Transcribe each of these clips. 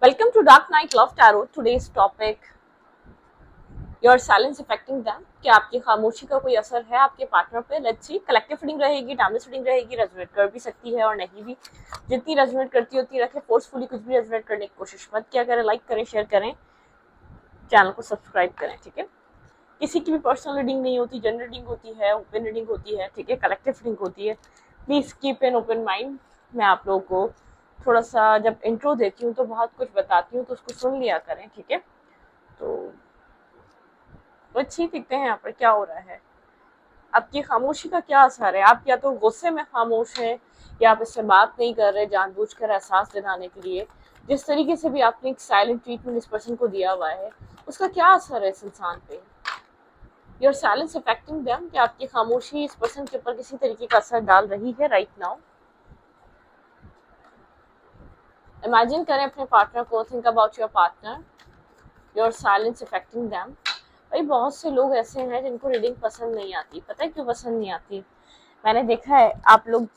Welcome to Dark Night Love Tarot. Today's topic, your silence affecting them. क्या आपकी खामोशी का कोई असर है आपके पार्टनर पे? Let's see. कलेक्टिव रीडिंग रहेगी, टाइमलेस रीडिंग रहेगी, रेजोनेट कर भी सकती है और नहीं भी. जितनी रेजोनेट करती होती रखे. फोर्सफुली कुछ भी रेजोनेट करने की कोशिश मत किया करें. लाइक करें, शेयर करें, चैनल को सब्सक्राइब करें. ठीक है. किसी की भी पर्सनल रीडिंग नहीं होती, जनरल रीडिंग होती है, ओपन रीडिंग होती है. ठीक है. कलेक्टिव रीडिंग होती है. Please keep an open mind. मैं आप लोगों को थोड़ा सा जब इंट्रो देती हूँ तो बहुत कुछ बताती हूँ, तो उसको सुन लिया करें. ठीक है. तो अच्छी दिखते हैं यहाँ पर क्या हो रहा है. आपकी खामोशी का क्या असर है? आप या तो गुस्से में खामोश हैं, या आप इससे बात नहीं कर रहे जानबूझकर एहसास दिलाने के लिए. जिस तरीके से भी आपने एक साइलेंट ट्रीटमेंट इस पर्सन को दिया हुआ है, उसका क्या असर है इस इंसान पे? Your silence affecting them. कि आपकी खामोशी इस पर्सन के ऊपर किसी तरीके का असर डाल रही है राइट नाउ. इमेजिन करें अपने पार्टनर को. Think about your partner. Your silence affecting them. भाई बहुत से लोग ऐसे हैं जिनको रीडिंग पसंद नहीं आती. पता है क्यों पसंद नहीं आती? मैंने देखा है आप लोग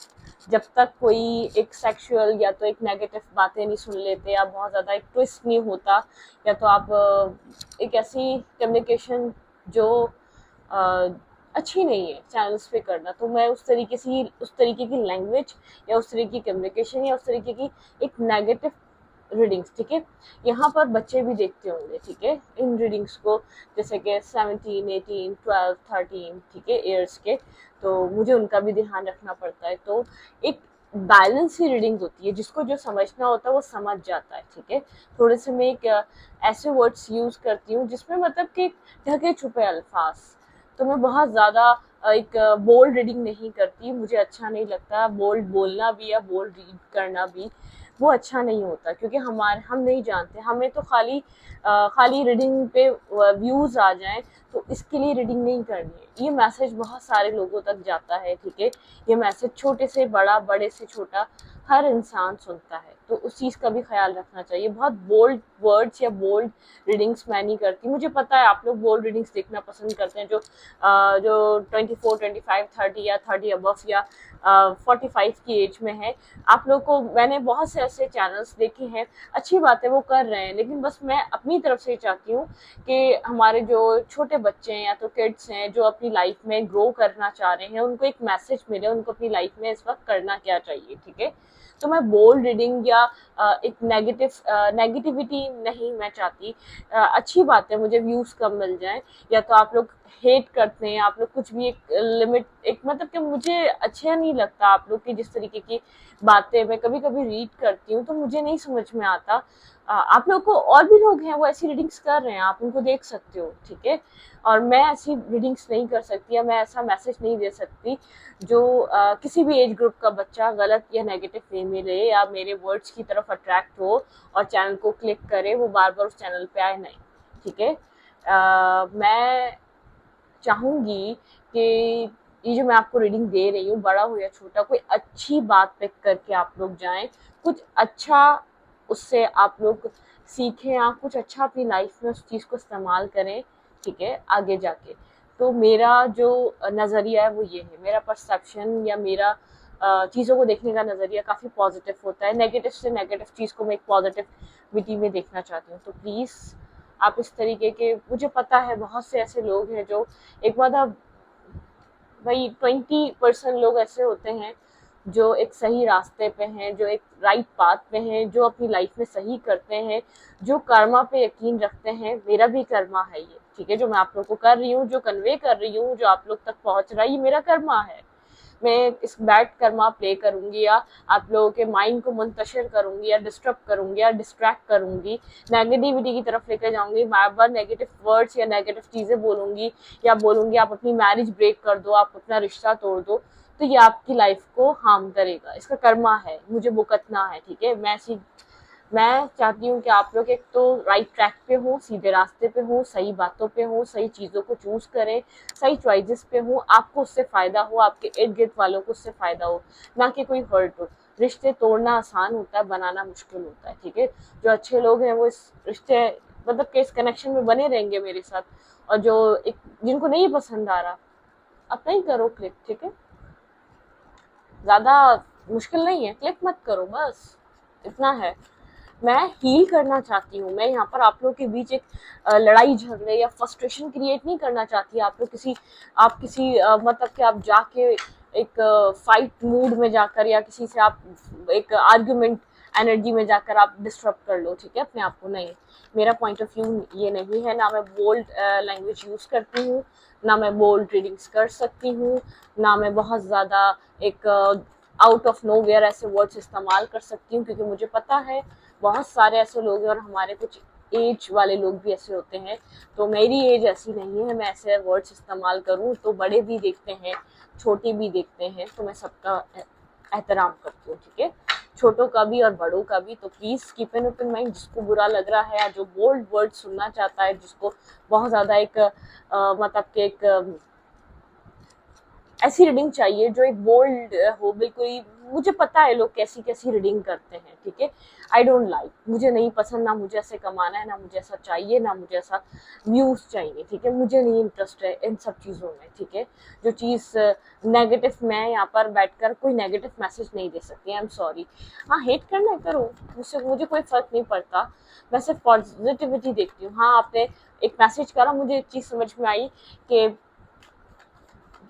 जब तक कोई एक सेक्सुअल या तो एक नेगेटिव बातें नहीं सुन लेते, या बहुत ज़्यादा एक ट्विस्ट नहीं होता, या तो आप एक ऐसी कम्युनिकेशन जो अ, अच्छी नहीं है चैनल्स पे करना, तो मैं उस तरीके की लैंग्वेज या उस तरीके की कम्युनिकेशन या उस तरीके की एक नेगेटिव रीडिंग्स. ठीक है. यहाँ पर बच्चे भी देखते होंगे. ठीक है. इन रीडिंग्स को, जैसे कि 17, 18, 12, 13, ठीक है, ईयर्स के, तो मुझे उनका भी ध्यान रखना पड़ता है. तो एक बैलेंस ही रीडिंग होती है. जिसको जो समझना होता है वो समझ जाता है. ठीक है. थोड़े से मैं एक ऐसे वर्ड्स यूज करती हूँ जिसमें मतलब कि ढके छुपे अल्फाज. तो मैं बहुत ज़्यादा एक बोल्ड रीडिंग नहीं करती. मुझे अच्छा नहीं लगता बोल्ड बोलना भी या बोल्ड रीड करना भी. वो अच्छा नहीं होता, क्योंकि हम नहीं जानते. हमें तो खाली रीडिंग पे व्यूज आ जाएं, तो इसके लिए रीडिंग नहीं करनी है. ये मैसेज बहुत सारे लोगों तक जाता है. ठीक है. ये मैसेज छोटे से बड़ा, बड़े से छोटा, हर इंसान सुनता है. तो उस चीज़ का भी ख्याल रखना चाहिए. बहुत बोल्ड वर्ड्स या बोल्ड रीडिंग्स मैं नहीं करती. मुझे पता है आप लोग बोल्ड रीडिंग्स देखना पसंद करते हैं, जो 24, 25, 30 या 30 अबव या 45 की एज में है. आप लोग को मैंने बहुत से ऐसे चैनल्स देखे हैं. अच्छी बात है वो कर रहे हैं, लेकिन बस मैं अपनी तरफ से चाहती हूँ कि हमारे जो छोटे बच्चे हैं या तो किड्स हैं जो अपनी लाइफ में ग्रो करना चाह रहे हैं, उनको एक मैसेज मिले उनको अपनी लाइफ में इस वक्त करना क्या चाहिए. ठीक है. तो मैं बोल्ड रीडिंग या एक नेगेटिविटी नहीं मैं चाहती. अच्छी बात है मुझे व्यूज कम मिल जाए, या तो आप लोग हेट करते हैं, आप लोग कुछ भी एक लिमिट, एक मतलब कि मुझे अच्छा नहीं लगता आप लोग की जिस तरीके की बातें मैं कभी कभी रीड करती हूँ, तो मुझे नहीं समझ में आता. आप लोग को और भी लोग हैं वो ऐसी रीडिंग्स कर रहे हैं, आप उनको देख सकते हो. ठीक है. और मैं ऐसी रीडिंग्स नहीं कर सकती, या मैं ऐसा मैसेज नहीं दे सकती जो किसी भी एज ग्रुप का बच्चा गलत या नेगेटिव वे में ले, या मेरे वर्ड्स की तरफ अट्रैक्ट हो और चैनल को क्लिक करे, वो बार बार उस चैनल पे आए नहीं. ठीक है. मैं चाहूंगी कि ये जो मैं आपको रीडिंग दे रही हूँ, बड़ा हो या छोटा, कोई अच्छी बात पिक करके आप लोग जाएं. कुछ अच्छा उससे आप लोग सीखें, आप कुछ अच्छा अपनी लाइफ में उस चीज़ को इस्तेमाल करें. ठीक है. आगे जाके तो मेरा जो नज़रिया है वो ये है. मेरा परसेप्शन या मेरा चीज़ों को देखने का नज़रिया काफ़ी पॉजिटिव होता है. नेगेटिव से नेगेटिव चीज़ को मैं एक पॉजिटिविटी में देखना चाहती हूँ. तो प्लीज़ आप इस तरीके के, मुझे पता है बहुत से ऐसे लोग हैं जो एक बार भाई 20% लोग ऐसे होते हैं जो एक सही रास्ते पे हैं, जो एक राइट पाथ पे हैं, जो अपनी लाइफ में सही करते हैं, जो कर्मा पे यकीन रखते हैं. मेरा भी कर्मा है ये. ठीक है. जो मैं आप लोग को कर रही हूँ, जो कन्वे कर रही हूँ, जो आप लोग तक पहुंच रहा है, ये मेरा कर्मा है. मैं इस बैड कर्मा प्ले करूंगी, या आप लोगों के माइंड को मुंतशिर करूंगी, या डिस्टर्ब करूंगी, या डिस्ट्रैक्ट करूंगी, नेगेटिविटी की तरफ लेकर जाऊंगी, बार बार नेगेटिव वर्ड्स या नेगेटिव चीजें बोलूंगी, या बोलूंगी आप अपनी मैरिज ब्रेक कर दो, आप अपना रिश्ता तोड़ दो, तो ये आपकी लाइफ को हार्म करेगा. इसका कर्मा है, मुझे भुगतना है. ठीक है. मैं चाहती हूँ कि आप लोग एक तो राइट ट्रैक पे हो, सीधे रास्ते पे हो, सही बातों पे हो, सही चीज़ों को चूज करें, सही चॉइसेस पे हो, आपको उससे फ़ायदा हो, आपके इर्द गिर्द वालों को उससे फ़ायदा हो, ना कि कोई हर्ट हो. रिश्ते तोड़ना आसान होता है, बनाना मुश्किल होता है. ठीक है. जो अच्छे लोग हैं वो इस रिश्ते मतलब कि इस कनेक्शन में बने रहेंगे मेरे साथ, और जो एक जिनको नहीं पसंद आ रहा, अपना ही करो क्लिक. ठीक है. ज़्यादा मुश्किल नहीं है, क्लिक मत करो, बस इतना है. मैं हील करना चाहती हूँ। मैं यहाँ पर आप लोगों के बीच एक लड़ाई झगड़े या फ्रस्ट्रेशन क्रिएट नहीं करना चाहती। आप किसी मतलब कि आप जाके एक फाइट मूड में जाकर या किसी से आप एक आर्ग्यूमेंट एनर्जी में जाकर आप डिस्टर्ब कर लो, ठीक है, अपने आप को। नहीं, मेरा पॉइंट ऑफ व्यू ये नहीं है। ना मैं बोल्ड लैंग्वेज यूज करती हूँ, ना मैं बोल्ड रीडिंग्स कर सकती हूँ, ना मैं बहुत ज़्यादा एक आउट ऑफ नो वेयर ऐसे वर्ड्स इस्तेमाल कर सकती हूँ, क्योंकि मुझे पता है बहुत सारे ऐसे लोग हैं और हमारे कुछ एज वाले लोग भी ऐसे होते हैं। तो मेरी एज ऐसी नहीं है मैं ऐसे वर्ड्स इस्तेमाल करूँ तो बड़े भी देखते हैं, छोटे भी देखते हैं, तो मैं सबका एहतराम करती हूँ, ठीक है, छोटों का भी और बड़ों का भी। तो please keep an open mind. जिसको बुरा लग रहा है या जो बोल्ड वर्ड सुनना चाहता है, जिसको बहुत ज़्यादा एक मतलब कि एक ऐसी रीडिंग चाहिए जो एक बोल्ड हो, बिल्कुल ही। मुझे पता है लोग कैसी कैसी रीडिंग करते हैं, ठीक है, आई डोंट लाइक, मुझे नहीं पसंद, ना मुझे ऐसे कमाना है, ना मुझे ऐसा चाहिए, ना मुझे ऐसा व्यूज चाहिए, ठीक है, मुझे नहीं इंटरेस्ट है इन सब चीज़ों में, ठीक है। जो चीज़ नेगेटिव, मैं यहाँ पर बैठकर कोई नेगेटिव मैसेज नहीं दे सकती, आई एम सॉरी। हाँ, हेट करना है करो, मुझे कोई फर्क नहीं पड़ता, मैं सिर्फ पॉजिटिविटी देखती हूँ। हाँ, आपने एक मैसेज करा, मुझे एक चीज़ समझ में आई कि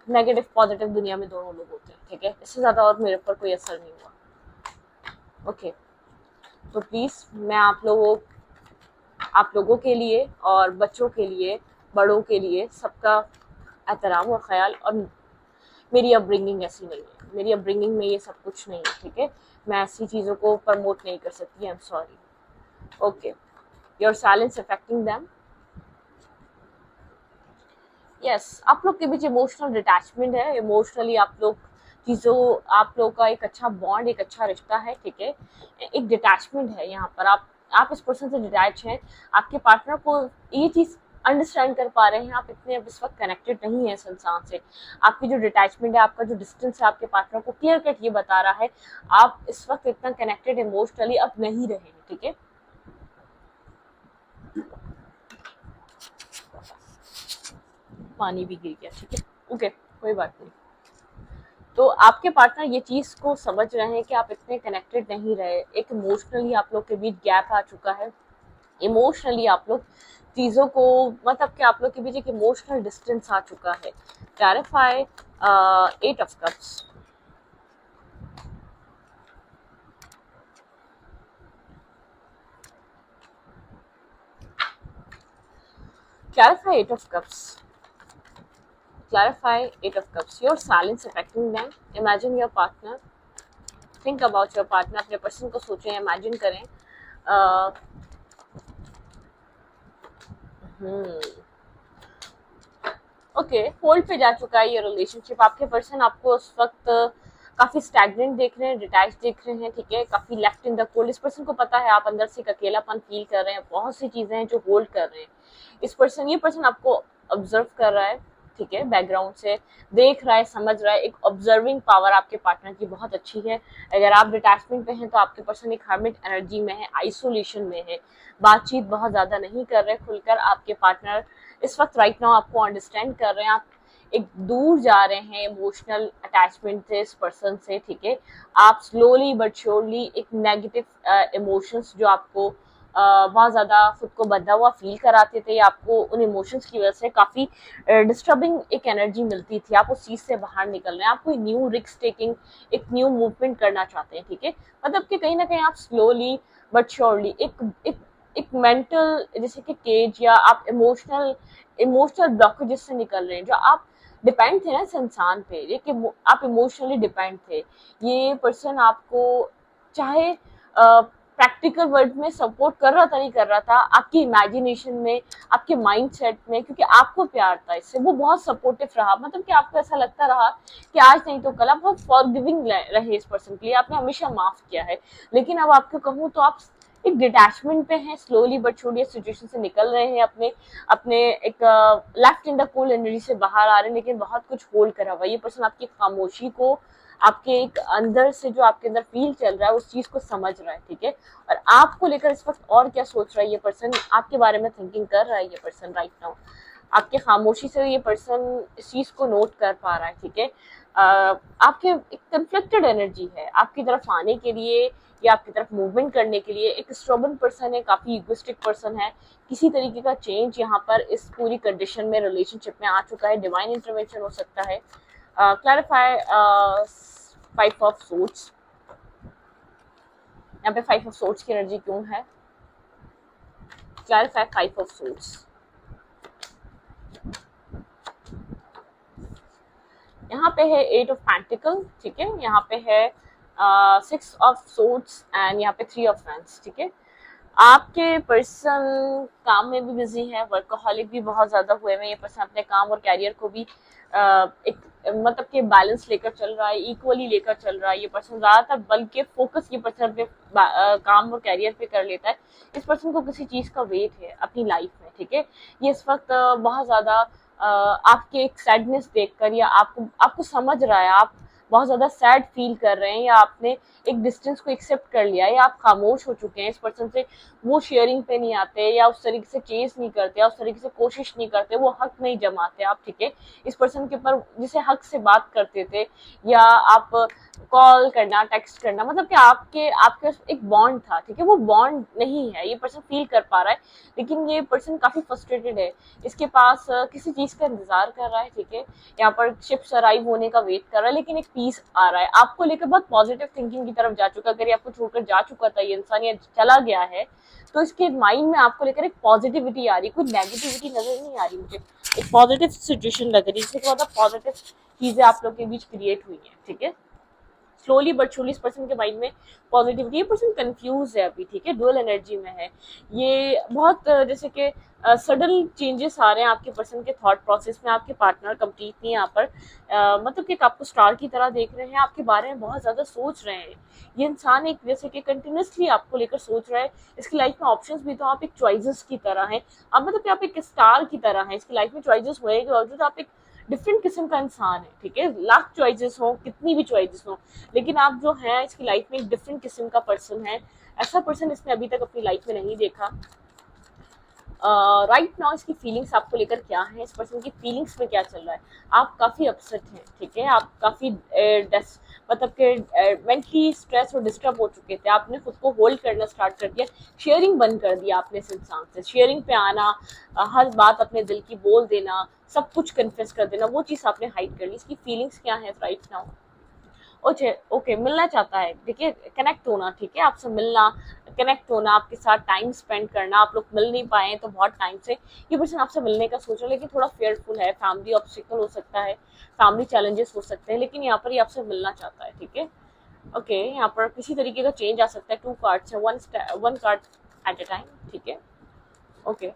नेगेटिव पॉजिटिव दुनिया में दोनों लोग होते हैं, ठीक है, इससे ज़्यादा और मेरे ऊपर कोई असर नहीं हुआ। ओके, तो प्लीज़ मैं आप लोगों के लिए और बच्चों के लिए, बड़ों के लिए सबका एहतराम और ख्याल। और मेरी अपब्रिंगिंग ऐसी नहीं है, मेरी अपब्रिंगिंग में ये सब कुछ नहीं है, ठीक है, मैं ऐसी चीज़ों को प्रमोट नहीं कर सकती, I am sorry. Okay, your silence affecting them. Yes, आप लोग के बीच इमोशनल डिटैचमेंट है, इमोशनली आप लोग का एक अच्छा बॉन्ड, एक अच्छा रिश्ता है, ठीक है, एक डिटैचमेंट है यहाँ पर। आप इस पर्सन से डिटैच हैं, आपके पार्टनर को ये चीज़ अंडरस्टैंड कर पा रहे हैं, आप इतने अब इस वक्त कनेक्टेड नहीं है इस इंसान से। आपकी जो डिटैचमेंट है, आपका जो डिस्टेंस है, आपके पार्टनर को क्लियर कट ये बता रहा है आप इस वक्त इतना कनेक्टेड इमोशनली अब नहीं रहे हैं, ठीक है। पानी भी गिर गया, ठीक है, ओके, कोई बात नहीं। तो आपके पार्टनर ये चीज़ को समझ रहे हैं कि आप इतने कनेक्टेड नहीं रहे, एक इमोशनली आप लोग के बीच गैप आ चुका है, इमोशनली आप लोग चीज़ों को मतलब कि आप लोग के बीच एक इमोशनल डिस्टेंस आ चुका है। Clarify 8 of cups. Clarify 8 of Cups. Clarify 8 of Cups. Your silence affecting them. Imagine your partner. Think about your partner. अपने पर्सन को सोचें, इमेजिन करें। ओके, होल्ड पे जा चुका है ये रिलेशनशिप। आपके पर्सन आपको उस वक्त काफी स्टैग्नेंट देख रहे हैं, डिटैच देख रहे हैं, ठीक है, काफी लेफ्ट इन द कोल्ड। इस पर्सन को पता है आप अंदर से एक अकेलापन फील कर रहे हैं, बहुत सी चीजें हैं जो होल्ड कर रहे हैं। ये पर्सन आपको ऑब्जर्व कर रहा है, ठीक है, बैकग्राउंड से देख रहा है, समझ रहा है। एक ऑब्जर्विंग पावर आपके पार्टनर की बहुत अच्छी है। अगर आप डिटैचमेंट पे हैं तो आपके पर्सन एक हर्मिट एनर्जी में है, आइसोलेशन में है, बातचीत बहुत ज्यादा नहीं कर रहे खुलकर। आपके पार्टनर इस वक्त राइट नाउ आपको अंडरस्टैंड कर रहे हैं। आप एक दूर जा रहे हैं इमोशनल अटैचमेंट से इस पर्सन से, ठीक है। आप स्लोली बट श्योरली एक नेगेटिव इमोशंस जो आपको बहुत ज़्यादा खुद को बंधा हुआ फील कराते थे, आपको उन इमोशंस की वजह से काफ़ी डिस्टर्बिंग एक एनर्जी मिलती थी। आप उस चीज़ से बाहर निकल रहे हैं, आप कोई न्यू रिस्क टेकिंग, एक न्यू मूवमेंट करना चाहते हैं, ठीक है। मतलब कि कहीं ना कहीं आप स्लोली बट श्योरली एक मेंटल जैसे कि केज या आप इमोशनल ब्लॉकेजेस से निकल रहे हैं। जो आप डिपेंड थे ना इस इंसान पे, ये कि आप इमोशनली डिपेंड थे। ये पर्सन आपको चाहे प्रैक्टिकल वर्ल्ड में सपोर्ट कर रहा था नहीं कर रहा था, आपकी इमेजिनेशन में, आपके माइंडसेट में, क्योंकि आपको प्यार था इससे, वो बहुत सपोर्टिव रहा। मतलब कि आपको ऐसा लगता रहा कि आज नहीं तो कल आप बहुत फॉरगिविंग रहे इस पर्सन के लिए, आपने हमेशा माफ किया है। लेकिन अब आपको कहूँ तो आप एक डिटैचमेंट पे हैं, स्लोली बट छोटी सिचुएशन से निकल रहे हैं, अपने अपने एक left in the cool energy से बाहर आ रहे हैं, लेकिन बहुत कुछ होल्ड करा हुआ है। ये पर्सन आपकी खामोशी को, आपके एक अंदर से जो आपके अंदर फील चल रहा है उस चीज को समझ रहा है, ठीक है। और आपको लेकर इस वक्त और क्या सोच रहा है ये पर्सन, आपके बारे में थिंकिंग कर रहा है ये पर्सन राइट नाउ। आपके खामोशी से ये पर्सन इस चीज को नोट कर पा रहा है, ठीक है। आपके एक कन्फ्लिक्टेड एनर्जी है आपकी तरफ आने के लिए या आपकी तरफ मूवमेंट करने के लिए। एक स्ट्रॉबन पर्सन है, काफी इगोइस्टिक पर्सन है, किसी तरीके का चेंज यहाँ पर इस पूरी कंडीशन में रिलेशनशिप में आ चुका है। डिवाइन इंटरवेंशन हो सकता है। Clarify 5 of swords. यहाँ पे 5 ऑफ सोर्ड्स की एनर्जी क्यों है? Clarify 5 of swords. यहाँ पे है 8 ऑफ पेंटिकल, ठीक है। यहाँ पे है 6 ऑफ सोर्ड्स एंड यहाँ पे 3 ऑफ वैंड्स, ठीक है। आपके पर्सन काम में भी बिजी है, वर्कaholic भी बहुत ज्यादा हुए हैं। ये पर्सन अपने काम और कैरियर को भी एक मतलब कि बैलेंस लेकर चल रहा है, इक्वली लेकर चल रहा है। ये पर्सन ज्यादातर बल्कि फोकस ये पर्सन अपने काम और कैरियर पे कर लेता है। इस पर्सन को किसी चीज का वेट है अपनी लाइफ में, ठीक है। ये इस वक्त बहुत ज्यादा आपके एक सैडनेस देखकर या आपको समझ रहा है, आप बहुत ज्यादा सैड फील कर रहे हैं या आपने एक डिस्टेंस को एक्सेप्ट कर लिया या आप खामोश हो चुके हैं इस पर्सन से। वो शेयरिंग पे नहीं आते या उस तरीके से चेस नहीं करते या उस तरीके से कोशिश नहीं करते, वो हक नहीं जमाते आप, ठीक है। इस पर्सन के ऊपर जिसे हक से बात करते थे या आप कॉल करना, टेक्स्ट करना, मतलब कि आपके आपके एक बॉन्ड था, ठीक है। वो बॉन्ड नहीं है, ये पर्सन फील कर पा रहा है। लेकिन ये पर्सन काफी फ्रस्ट्रेटेड है, इसके पास किसी चीज का इंतजार कर रहा है, ठीक है। यहाँ पर शिप्स अराइव होने का वेट कर रहा है, लेकिन एक पीस आ रहा है आपको लेकर, बहुत पॉजिटिव थिंकिंग की तरफ जा चुका। अगर ये आपको छोड़कर जा चुका था ये इंसान या चला गया है, तो इसके माइंड में आपको लेकर एक पॉजिटिविटी आ रही, कोई नेगेटिविटी नजर नहीं आ रही मुझे। एक पॉजिटिव सिचुएशन लग रही है, इससे ज्यादा पॉजिटिव चीजें आप लोग के बीच क्रिएट हुई है, ठीक है। स्लोली बट surely इस पर्सन के माइंड में पॉजिटिविटी। ये पर्सन कंफ्यूज है अभी, ठीक है, डुअल एनर्जी में है। ये बहुत जैसे कि सडन चेंजेस आ रहे हैं आपके पर्सन के थॉट प्रोसेस में। आपके पार्टनर कंप्लीट नहीं यहाँ पर मतलब कि आपको स्टार की तरह देख रहे हैं, आपके बारे में बहुत ज्यादा सोच रहे हैं। ये इंसान एक जैसे कि कंटिन्यूसली आपको लेकर सोच रहा है। इसकी लाइफ में ऑप्शंस भी, तो आप एक चॉइसेस की तरह हैं, आप मतलब कि आप एक स्टार की तरह हैं। इसकी लाइफ में चॉइसेस होने के बावजूद आप एक डिफरेंट किस्म का इंसान है, ठीक है। लाख चॉइसेस हो, कितनी भी चॉइसेस हो, लेकिन आप जो है इसकी लाइफ में एक डिफरेंट किस्म का पर्सन है। ऐसा पर्सन इसने अभी तक अपनी लाइफ में नहीं देखा। राइट नाउ इसकी फीलिंग्स आपको लेकर क्या है, इस पर्सन की फीलिंग्स में क्या चल रहा है। आप काफी अपसेट हैं, ठीक है। आप काफी मतलब कि मेंटली स्ट्रेस और डिस्टर्ब हो चुके थे। आपने खुद को होल्ड करना स्टार्ट कर दिया, शेयरिंग बंद कर दिया आपने इस इंसान से। शेयरिंग पे आना, हर बात अपने दिल की बोल देना, सब कुछ कन्फेस कर देना, वो चीज आपने हाइड कर ली। इसकी फीलिंग्स क्या है राइट नाउ? ओके, मिलना चाहता है, देखिए, कनेक्ट होना, ठीक है, आपसे मिलना, कनेक्ट होना, आपके साथ टाइम स्पेंड करना। आप लोग मिल नहीं पाए तो बहुत टाइम से ये पर्सन आपसे मिलने का सोच रहा है, लेकिन थोड़ा फेयरफुल है। फैमिली ऑब्स्टिकल हो सकता है, फैमिली चैलेंजेस हो सकते हैं, लेकिन यहाँ पर ये आपसे मिलना चाहता है, ठीक है। ओके, यहाँ पर किसी तरीके का चेंज आ सकता है। 2 कार्ड्स है, one card at a time, ठीक है। ओके,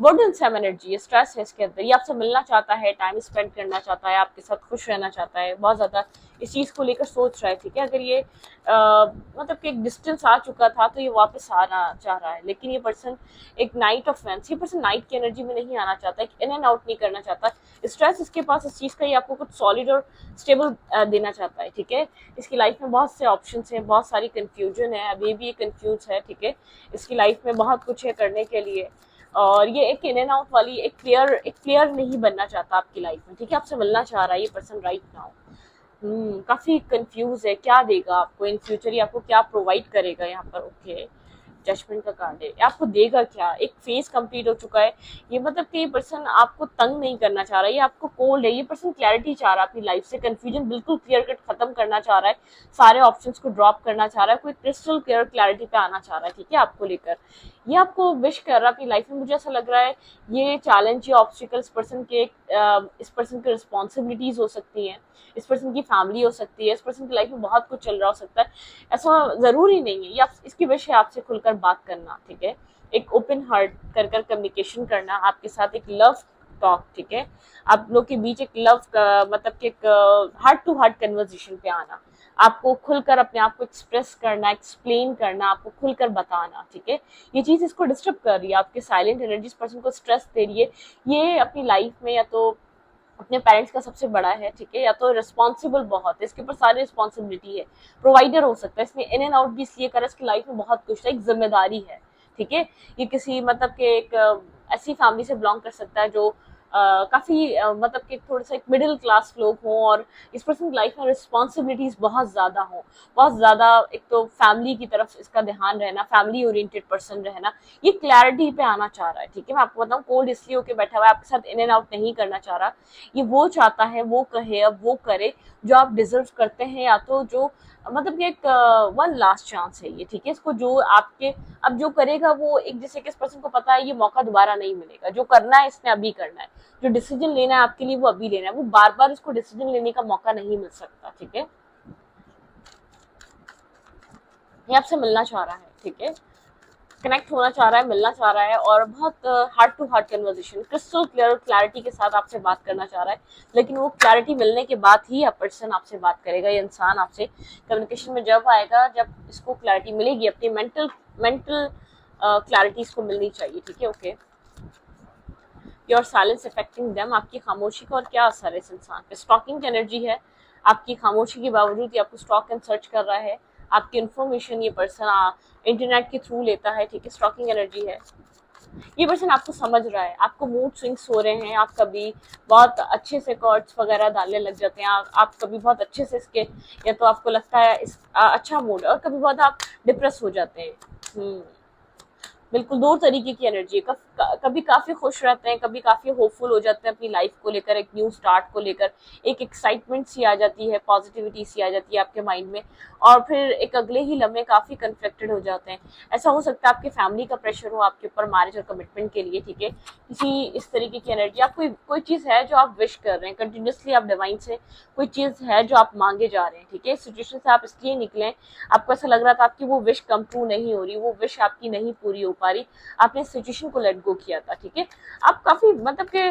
वर्डन सेम एनर्जी है, स्ट्रेस है इसके अंदर। ये आपसे मिलना चाहता है, टाइम स्पेंड करना चाहता है, आपके साथ खुश रहना चाहता है, बहुत ज्यादा इस चीज को लेकर सोच रहा है, ठीक है। अगर ये मतलब कि एक डिस्टेंस आ चुका था तो ये वापस आना चाह रहा है, लेकिन ये पर्सन एक नाइट ऑफ वैंड्स, ये पर्सन नाइट की एनर्जी में नहीं आना चाहता, इन एंड आउट नहीं करना चाहता। स्ट्रेस इसके पास इस चीज का, ये आपको कुछ सॉलिड और स्टेबल देना चाहता है, ठीक है। इसकी लाइफ में बहुत से ऑप्शन है, बहुत सारी कंफ्यूजन है, अभी भी ये कंफ्यूज है, ठीक है। इसकी लाइफ में बहुत कुछ है करने के लिए, और ये एक इन एंड आउट वाली एक प्लेयर नहीं बनना चाहता आपकी लाइफ में, ठीक है। आपसे मिलना चाह रहा है ये पर्सन राइट नाउ। काफी कंफ्यूज है, क्या देगा आपको इन फ्यूचर, ये आपको क्या प्रोवाइड करेगा यहाँ पर। ओके, जजमेंट का कार्ड है, आपको देगा क्या। एक फेज कंप्लीट हो चुका है, ये मतलब कि ये पर्सन आपको तंग नहीं करना चाह रहा है, ये आपको कोल्ड है। ये पर्सन क्लैरिटी चाह रहा है अपनी लाइफ से, कंफ्यूजन बिल्कुल क्लियर कट खत्म करना चाह रहा है, सारे ऑप्शंस को ड्रॉप करना चाह रहा है, कोई क्रिस्टल क्लियर क्लैरिटी पे आना चाह रहा है, ठीक है, आपको लेकर। ये आपको विश कर रहा है अपनी लाइफ में। मुझे ऐसा लग रहा है ये चैलेंज, ये ऑब्स्टिकल इस पर्सन के इस पर्सन की रिस्पॉन्सिबिलिटीज हो सकती हैं, इस पर्सन की फैमिली हो सकती है, इस पर्सन की लाइफ में बहुत कुछ चल रहा हो सकता है। ऐसा जरूरी नहीं है, ये आप इसकी विश है आपसे खुलकर बात करना, ठीक है। एक ओपन हार्ट कर कम्युनिकेशन करना, आपके साथ एक लव टॉक, ठीक है। आप लोग के बीच एक लव मतलब कि एक हार्ट टू हार्ट कन्वर्सेशन पे आना, आपको खुलकर अपने आप को एक्सप्रेस करना, एक्सप्लेन करना, आपको खुलकर बताना, ठीक है। ये चीज इसको डिस्टर्ब कर रही है, आपके साइलेंट एनर्जी पर्सन को स्ट्रेस दे रही है। ये अपनी लाइफ में या तो अपने पेरेंट्स का सबसे बड़ा है, ठीक है, या तो रिस्पॉन्सिबल बहुत है, इसके ऊपर सारी रिस्पॉन्सिबिलिटी है, प्रोवाइडर हो सकता है। इसने इन एंड आउट भी इसलिए करा, इसकी लाइफ में बहुत कुछ है, एक जिम्मेदारी है, ठीक है। ये किसी मतलब के एक ऐसी फैमिली से बिलोंग कर सकता है जो काफी मतलब कि थोड़ा सा एक मिडिल क्लास लोग हों, और इस पर्सन की लाइफ में रिस्पॉन्सिबिलिटीज बहुत ज्यादा हों, बहुत ज्यादा। एक तो फैमिली की तरफ इसका ध्यान रहना, फैमिली ओरिएंटेड पर्सन रहना, ये क्लैरिटी पे आना चाह रहा है। ठीक है, मैं आपको बताऊं, कोल्ड इसलिए होके बैठा हुआ है, आपके साथ इन एंड आउट नहीं करना चाह रहा। ये वो चाहता है, वो कहे, अब वो करे जो आप डिजर्व करते हैं, या तो जो मतलब कि एक वन लास्ट चांस है ये। ठीक है, इसको जो आपके अब जो करेगा वो एक, जैसे कि इस पर्सन को पता है ये मौका दोबारा नहीं मिलेगा, जो करना है इसने अभी करना है, जो डिसीजन लेना है आपके लिए वो अभी लेना है, वो बार बार उसको डिसीजन लेने का मौका नहीं मिल सकता। ठीक है, ये आपसे मिलना चाह रहा है। ठीक है, कनेक्ट होना चाह रहा है, मिलना चाह रहा है, और बहुत heart to heart conversation, crystal clear और क्लैरिटी के साथ आपसे बात करना चाह रहा है। लेकिन वो क्लैरिटी मिलने के बाद ही यह पर्सन आपसे बात करेगा, ये इंसान आपसे कम्युनिकेशन में जब आएगा जब इसको क्लैरिटी मिलेगी, अपनी मेंटल क्लैरिटी इसको मिलनी चाहिए। ठीक है, okay. Your silence affecting them, आपकी खामोशी का और क्या असर है इस इंसान पे। स्टॉकिंग की एनर्जी है, आपकी खामोशी के बावजूद ये आपको स्टॉक एंड सर्च कर रहा है, आपकी इन्फॉर्मेशन ये पर्सन इंटरनेट के थ्रू लेता है। ठीक है, स्टॉकिंग एनर्जी है। ये पर्सन आपको समझ रहा है, आपको मूड स्विंग्स हो रहे हैं, आप कभी बहुत अच्छे से कॉर्ड्स वगैरह डालने लग जाते हैं, आप कभी बहुत अच्छे से इसके, या तो आपको लगता है इस अच्छा मूड, और कभी बहुत आप डिप्रेस हो जाते हैं। बिल्कुल दो तरीके की एनर्जी है, कभी काफी खुश रहते हैं, कभी काफी होपफुल हो जाते हैं अपनी लाइफ को लेकर, एक न्यू स्टार्ट को लेकर, एक एक्साइटमेंट सी आ जाती है, पॉजिटिविटी सी आ जाती है आपके माइंड में, और फिर एक अगले ही लम्हे काफी कन्फ्लिक्टेड हो जाते हैं। ऐसा हो सकता है आपके फैमिली का प्रेशर हो आपके ऊपर मैरिज और कमिटमेंट के लिए। ठीक है, किसी इस तरीके की एनर्जी, आप कोई चीज है जो आप विश कर रहे हैं कंटिन्यूसली, आप डिवाइन से कोई चीज है जो आप मांगे जा रहे हैं। ठीक है, इस सिचुएशन से आप इसलिए निकले, आपको ऐसा लग रहा था आपकी वो विश कम ट्रू नहीं हो रही, वो विश आपकी नहीं पूरी हो पा रही, आपने सिचुएशन को लेट गो किया था। ठीक है, आप काफी मतलब के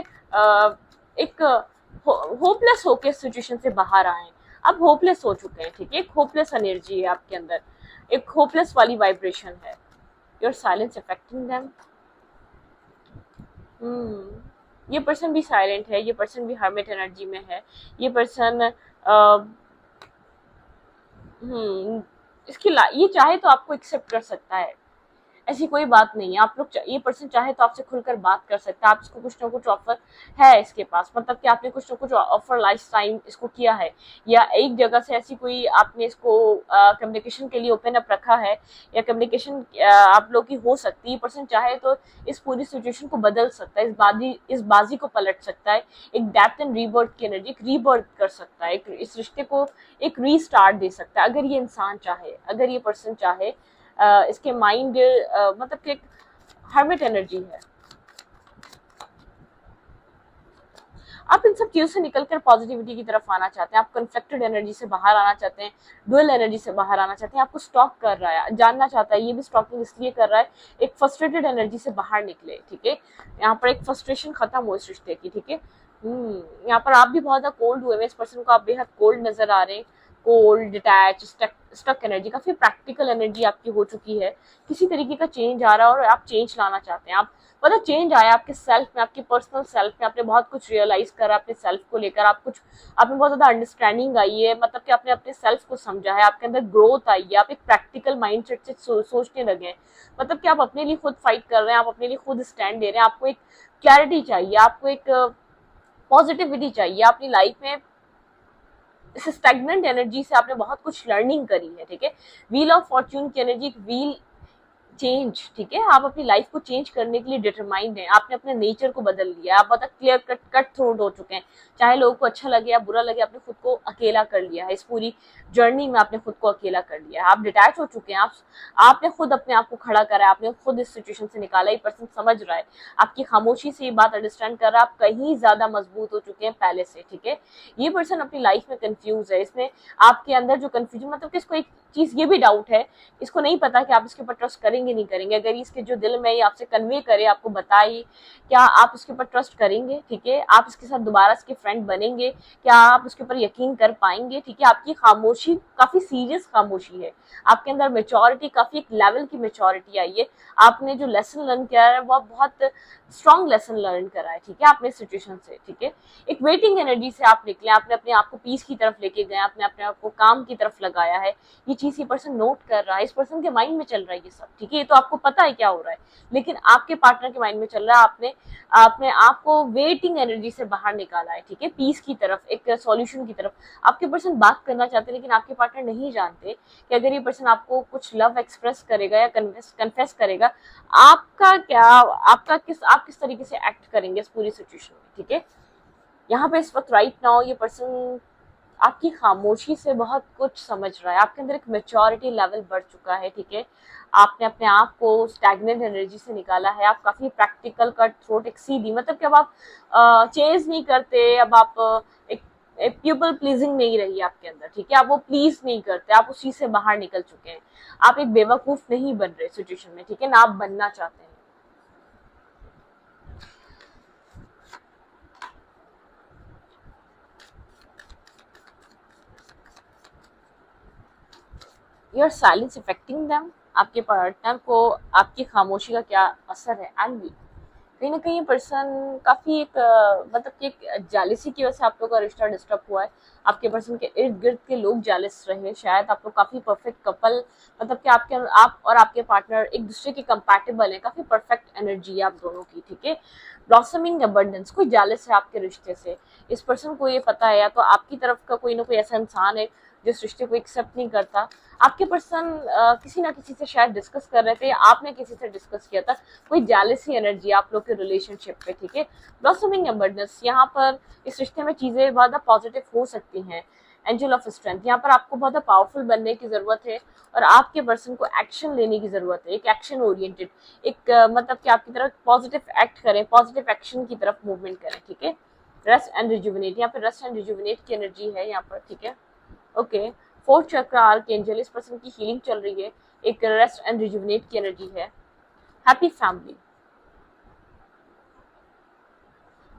एक होपलेस होके सिचुएशन से बाहर आए, अब होपलेस हो चुके हैं। ठीक है, एक होपलेस एनर्जी है आपके अंदर, एक होपलेस वाली वाइब्रेशन है। Your silence affecting them. ये पर्सन भी साइलेंट है, ये पर्सन भी हर्मिट एनर्जी में है, ये पर्सन ये चाहे तो आपको एक्सेप्ट कर सकता है, ऐसी कोई बात नहीं है। आप लोग ये पर्सन चाहे तो आपसे खुलकर बात कर सकता है, आप इसको कुछ ना कुछ ऑफर है इसके पास, मतलब कि आपने कुछ ना कुछ ऑफर लाइफ टाइम इसको किया है, या एक जगह से ऐसी कोई आपने इसको कम्युनिकेशन के लिए ओपन अप रखा है, या कम्युनिकेशन आप लोग की हो सकती है। ये पर्सन चाहे तो इस पूरी सिचुएशन को बदल सकता है, इस बाजी को पलट सकता है, एक डेप्थ एंड रीबर्थ की एनर्जी, एक रीबर्थ कर सकता है, इस रिश्ते को एक रीस्टार्ट दे सकता है, अगर ये इंसान चाहे, अगर ये पर्सन चाहे। इसके माइंड मतलब कि एक हर्मिट एनर्जी है। आप इन सब चीजों से निकलकर पॉजिटिविटी की तरफ आना चाहते हैं, आप कन्फ्लिक्टेड एनर्जी से बाहर आना चाहते हैं, डुअल एनर्जी से बाहर आना चाहते हैं, आपको स्टॉक कर रहा है, जानना चाहता है, ये भी स्टॉकिंग इसलिए कर रहा है एक फ्रस्ट्रेटेड एनर्जी से बाहर निकले। ठीक है, यहाँ पर एक फ्रस्ट्रेशन खत्म हो इस रिश्ते की। ठीक है, यहाँ पर आप भी बहुत ज्यादा कोल्ड हुए, इस पर्सन को आप बेहद कोल्ड नजर आ रहे हैं, कोल्ड, डिटैच, स्टक एनर्जी, काफी प्रैक्टिकल एनर्जी आपकी हो चुकी है, किसी तरीके का चेंज आ रहा है और आप चेंज लाना चाहते हैं। आप मतलब चेंज आया आपके सेल्फ में, आपके पर्सनल सेल्फ में, आपने बहुत कुछ रियलाइज करा अपने सेल्फ को लेकर, आपने बहुत ज्यादा अंडरस्टैंडिंग आई है, मतलब कि आपने अपने सेल्फ को समझा है, आपके अंदर ग्रोथ आई है, आप एक प्रैक्टिकल माइंडसेट से सोचने लगे हैं, मतलब कि आप अपने लिए खुद फाइट कर रहे हैं, आप अपने लिए खुद स्टैंड ले रहे हैं, आपको एक क्लैरिटी चाहिए, आपको एक पॉजिटिविटी चाहिए अपनी लाइफ में। इस स्टैग्नेंट एनर्जी से आपने बहुत कुछ लर्निंग करी है। ठीक है, व्हील ऑफ फॉर्च्यून की एनर्जी, एक व्हील चेंज। ठीक है, आप अपनी लाइफ को चेंज करने के लिए डिटरमाइंड हैं, आपने अपने नेचर को बदल लिया, आप बहुत क्लियर कट थ्रोट हो चुके हैं, चाहे लोगों को अच्छा लगे या बुरा लगे, आपने खुद को अकेला कर लिया है, इस पूरी जर्नी में आपने खुद को अकेला कर लिया है, आप डिटैच हो चुके हैं, आपने खुद अपने आप को खड़ा करा है, आपने खुद इस सिचुएशन से निकाला। ये पर्सन समझ रहा है, आपकी खामोशी से ये बात अंडरस्टैंड कर रहा है, आप कहीं ज्यादा मजबूत हो चुके हैं पहले से। ठीक है, ये पर्सन अपनी लाइफ में कंफ्यूज है, इसने आपके अंदर जो कंफ्यूजन, मतलब कि इसको एक चीज ये भी डाउट है, इसको नहीं पता कि आप इसके ऊपर ट्रस्ट करेंगे नहीं करेंगे, अगर इसके जो दिल में आपसे कन्वे करे, आपको बताए, क्या आप उसके ऊपर ट्रस्ट करेंगे? ठीक है, आप इसके साथ दोबारा इसके फ्रेंड बनेंगे? क्या आप उसके ऊपर यकीन कर पाएंगे? ठीक है, आपकी खामोशी काफी सीरियस खामोशी है, आपके अंदर मेच्योरिटी, काफी एक लेवल की मेच्योरिटी आई है, आपने जो लेसन लर्न किया है वो बहुत स्ट्रॉन्ग लेसन लर्न करा है। ठीक है, आपने सिचुएशन से, ठीक है, एक वेटिंग एनर्जी से आप निकले, आपने अपने आप को पीस की तरफ लेके गए, आपने अपने आप को काम की तरफ लगाया है, ये चीज ये पर्सन नोट कर रहा है, इस पर्सन के माइंड में चल रहा है ये सब। ठीक है, है, तो आपको पता है क्या हो रहा है, लेकिन आपके पार्टनर के माइंड में चल रहा है, आपने आपने आपको वेटिंग एनर्जी से बाहर निकाला है, ठीक है, पीस की तरफ, एक सॉल्यूशन की तरफ। आपके पर्सन बात करना चाहते हैं, लेकिन आपके पार्टनर नहीं जानते कि अगर ये पर्सन आपको कुछ लव एक्सप्रेस करेगा या कन्फेस करेगा, आप किस तरीके से एक्ट करेंगे इस पूरी सिचुएशन में, ठीक है। यहाँ पे इस वक्त राइट नाउ ये पर्सन आपकी खामोशी से बहुत कुछ समझ रहा है, आपके अंदर एक मेच्योरिटी लेवल बढ़ चुका है, ठीक है। आपने अपने आप को स्टैग्नेंट एनर्जी से निकाला है, आप काफी प्रैक्टिकल, कट थ्रोट, एक सीधी, मतलब कि अब आप चेज नहीं करते, अब आप एक पीपल प्लीजिंग नहीं रही आपके अंदर, ठीक है, आप वो प्लीज नहीं करते, आप उस चीज से बाहर निकल चुके हैं, आप एक बेवकूफ नहीं बन रहे सिचुएशन में, ठीक है ना, आप बनना चाहते हैं। योर साइलेंस इफेक्टिंग देम, आपके पार्टनर को आपकी खामोशी का क्या असर है। एनवी, कहीं ना कहीं पर्सन काफी एक मतलब कि एक जालिसी की वजह से आप लोग का रिश्ता डिस्टर्ब हुआ है, आपके पर्सन के इर्द गिर्द के लोग जालिस रहे, शायद आप लोग काफी परफेक्ट कपल, मतलब कि आप और आपके पार्टनर एक दूसरे के कंपैटिबल है, काफी परफेक्ट एनर्जी है आप दोनों की, ठीक है। ब्लॉसमिंग अबंडेंस, कोई जालिस है आपके रिश्ते से, इस पर्सन को ये पता है, या तो आपकी तरफ का कोई ना कोई ऐसा इंसान है जिस रिश्ते को एक्सेप्ट नहीं करता, आपके पर्सन किसी ना किसी से शायद डिस्कस कर रहे थे, आपने किसी से डिस्कस किया था, कोई जेलसी एनर्जी आप लोग के रिलेशनशिप पे, ठीक है। ब्लॉसमिंग अबंडेंस, यहाँ पर इस रिश्ते में चीजें बहुत पॉजिटिव हो सकती हैं। एंजल ऑफ स्ट्रेंथ, यहाँ पर आपको बहुत पावरफुल बनने की जरूरत है और आपके पर्सन को एक्शन लेने की जरूरत है, एक एक्शन ओरिएंटेड, एक मतलब कि आपकी तरफ पॉजिटिव एक्ट करें, पॉजिटिव एक्शन की तरफ मूवमेंट करें, ठीक है। रेस्ट एंड रिजुविनेट, यहाँ पे रेस्ट एंड रिजुविनेट की एनर्जी है यहाँ पर, ठीक है। ओके, फोर्थ चक्र आर्कएंजल, इस पर्सन की हीलिंग चल रही है, एक रेस्ट एंड रिजुविनेट की एनर्जी है। हैप्पी फैमिली,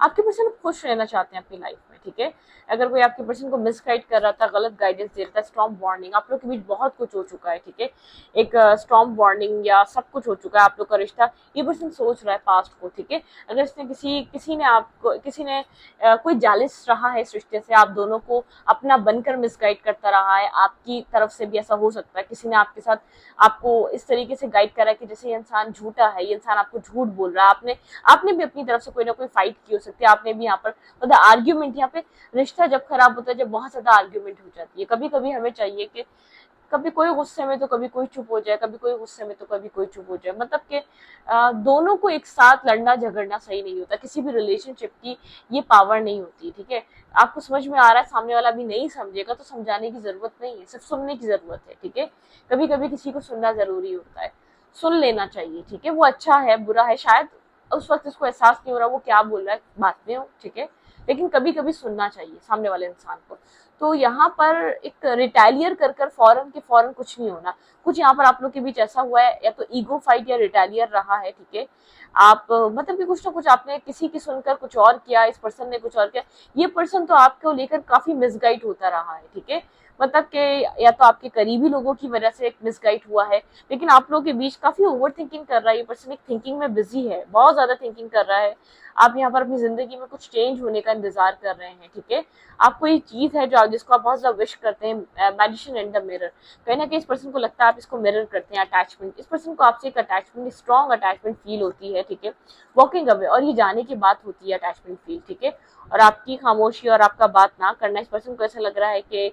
आपके पर्सन खुश रहना चाहते हैं अपनी लाइफ में, ठीक है। अगर कोई आपके पर्सन को मिसगाइड कर रहा था, गलत गाइडेंस दे रहा था, स्टॉर्म वार्निंग, आप लोग के बीच बहुत कुछ हो चुका है, ठीक है, एक स्टॉर्म वार्निंग या सब कुछ हो चुका है आप लोग का रिश्ता, ये पर्सन सोच रहा है पास्ट को, ठीक है। अगर इसने किसी ने कोई जालिस रहा है इस रिश्ते से, आप दोनों को अपना बनकर मिसगाइड करता रहा है, आपकी तरफ से भी ऐसा हो सकता है, किसी ने आपके साथ आपको इस तरीके से गाइड करा है कि जैसे ये इंसान झूठा है, ये इंसान आपको झूठ बोल रहा है, आपने भी अपनी तरफ से कोई ना कोई फाइट की हो सकती है, आपने भी यहाँ पर मतलब आर्ग्यूमेंट, यहाँ पे रिश्ता जब खराब होता है, जब बहुत ज्यादा आर्ग्यूमेंट हो जाती है, कभी कभी हमें चाहिए कि कभी कोई गुस्से में तो कभी कोई चुप हो जाए, कभी कोई गुस्से में तो कभी कोई चुप हो जाए, मतलब कि दोनों को एक साथ लड़ना झगड़ना सही नहीं होता, किसी भी रिलेशनशिप की ये पावर नहीं होती, ठीक है। आपको समझ में आ रहा है, सामने वाला भी नहीं समझेगा तो समझाने की जरूरत नहीं है, सिर्फ सुनने की जरूरत है, ठीक है। कभी कभी किसी को सुनना जरूरी होता है, सुन लेना चाहिए, ठीक है। वो अच्छा है बुरा है, शायद उस वक्त उसको एहसास नहीं हो रहा वो क्या बोल रहा है, बात में हो, ठीक है, लेकिन कभी कभी सुनना चाहिए सामने वाले इंसान को। तो यहाँ पर एक रिटेलियर कर कर फौरन के फौरन कुछ नहीं होना, कुछ यहाँ पर आप लोग के बीच ऐसा हुआ है, या तो ईगो फाइट या रिटेलियर रहा है, ठीक है। आप मतलब कि कुछ ना कुछ आपने किसी की सुनकर कुछ और किया, इस पर्सन ने कुछ और किया, ये पर्सन तो आपको लेकर काफी मिसगाइड होता रहा है, ठीक है। मतलब कि या तो आपके करीबी लोगों की वजह से एक मिसगाइड हुआ है, लेकिन आप लोगों के बीच काफी ओवर थिंकिंग कर रहा है ये पर्सन, एक थिंकिंग में बिजी है, बहुत ज्यादा थिंकिंग कर रहा है। आप यहाँ पर अपनी जिंदगी में कुछ चेंज होने का इंतजार कर रहे हैं, ठीक है। आपको ये चीज है जो जिसको आप बहुत ज्यादा विश करते हैं, मैजिशियन एंड द मिरर, कहीं ना कहीं इस पर्सन को लगता है आप इसको मिरर करते हैं, अटैचमेंट, इस पर्सन को आपसे एक अटैचमेंट, स्ट्रॉन्ग अटैचमेंट फील होती है, ठीक है। वॉकिंग अवे, और ये जाने की बात होती है अटैचमेंट फील, ठीक है। और आपकी खामोशी और आपका बात ना करना, इस पर्सन को ऐसा लग रहा है कि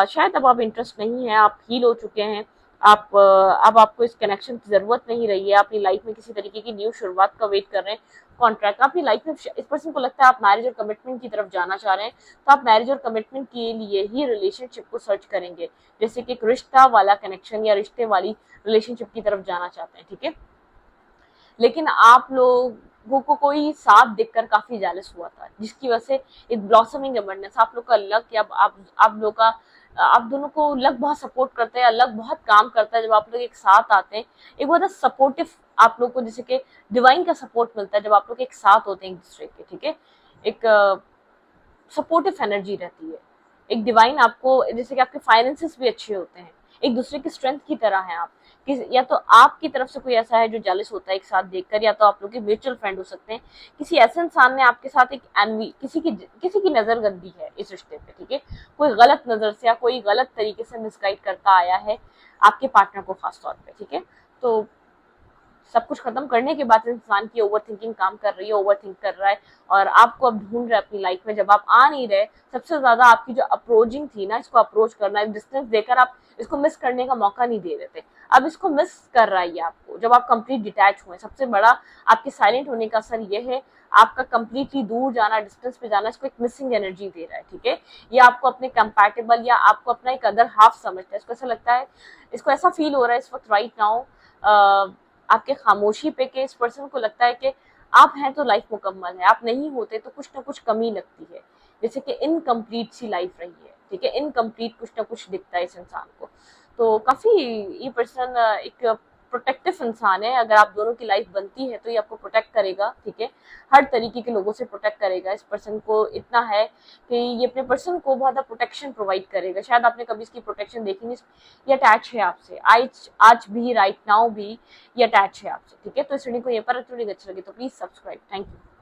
शायद अब आप इंटरेस्ट नहीं है, आप हील हो चुके हैं, आप अब आपको इस कनेक्शन की जरूरत नहीं रही है, अपनी लाइफ में किसी तरीके की न्यू शुरुआत का वेट कर रहे हैं, कॉन्ट्रैक्ट अपनी लाइफ में, इस पर्सन को लगता है आप मैरिज और कमिटमेंट की तरफ जाना चाह रहे हैं, तो आप मैरिज और कमिटमेंट के लिए ही रिलेशनशिप को सर्च करेंगे, जैसे कि एक रिश्ता वाला कनेक्शन या रिश्ते वाली रिलेशनशिप की तरफ जाना चाहते हैं, ठीक है। लेकिन आप लोगों को कोई साथ देखकर काफी जेलस हुआ था, जिसकी वजह से एक ब्लॉसमिंग अबंडेंस, आप लोग का लक, या आप लोग का आप दोनों को लक बहुत सपोर्ट करते हैं, लक बहुत काम करता है जब आप लोग एक साथ आते हैं, एक बहुत सपोर्टिव आप लोग को, जैसे कि डिवाइन का सपोर्ट मिलता है जब आप लोग एक साथ होते हैं एक दूसरे के, ठीक है। एक सपोर्टिव एनर्जी रहती है, एक डिवाइन आपको, जैसे कि आपके फाइनेंसेस भी अच्छे होते हैं, एक दूसरे की स्ट्रेंथ की तरह है आप, या तो आपकी तरफ से कोई ऐसा है जो जेलस होता है एक साथ देखकर, या तो आप लोग के म्यूचुअल फ्रेंड हो सकते हैं, किसी ऐसे इंसान ने आपके साथ एक एनवी, किसी की नजर गंदी है इस रिश्ते पे, ठीक है। कोई गलत नजर से या कोई गलत तरीके से मिसगाइड करता आया है आपके पार्टनर को खास तौर पे, ठीक है। तो सब कुछ खत्म करने के बाद इंसान की ओवर थिंकिंग काम कर रही है, ओवर थिंक कर रहा है और आपको अब ढूंढ रहा है अपनी लाइफ में, जब आप आ नहीं रहे। सबसे ज्यादा आपकी जो अप्रोचिंग थी ना, इसको अप्रोच करना, डिस्टेंस देकर आप इसको मिस करने का मौका नहीं दे रहे थे, अब इसको मिस कर रहा है ये आपको, जब आप कंप्लीट डिटैच हुए। सबसे बड़ा आपके साइलेंट होने का असर ये है, आपका कंप्लीटली दूर जाना, डिस्टेंस पे जाना, इसको एक मिसिंग एनर्जी दे रहा है, ठीक है। ये आपको अपने कंपैटिबल या आपको अपना एक अदर हाफ समझता है, इसको ऐसा लगता है, इसको ऐसा फील हो रहा है इस वक्त राइट नाउ आपके खामोशी पे, कि इस पर्सन को लगता है कि आप हैं तो लाइफ मुकम्मल है, आप नहीं होते तो कुछ ना कुछ कमी लगती है, जैसे कि इनकम्प्लीट सी लाइफ रही है, ठीक है, इनकम्प्लीट कुछ ना कुछ दिखता है इस इंसान को। तो काफी ये पर्सन एक प्रोटेक्टिव इंसान है, अगर आप दोनों की लाइफ बनती है तो ये आपको प्रोटेक्ट करेगा, ठीक है, हर तरीके के लोगों से प्रोटेक्ट करेगा। इस पर्सन को इतना है कि ये अपने पर्सन को बहुत प्रोटेक्शन प्रोवाइड करेगा, शायद आपने कभी इसकी प्रोटेक्शन देखी नहीं, ये अटैच है आपसे, आज भी, राइट नाउ भी ये अटैच है आपसे, ठीक है। तो इस वीडियो को ये पर थोड़ी अच्छा लगे तो प्लीज सब्सक्राइब। Thank you.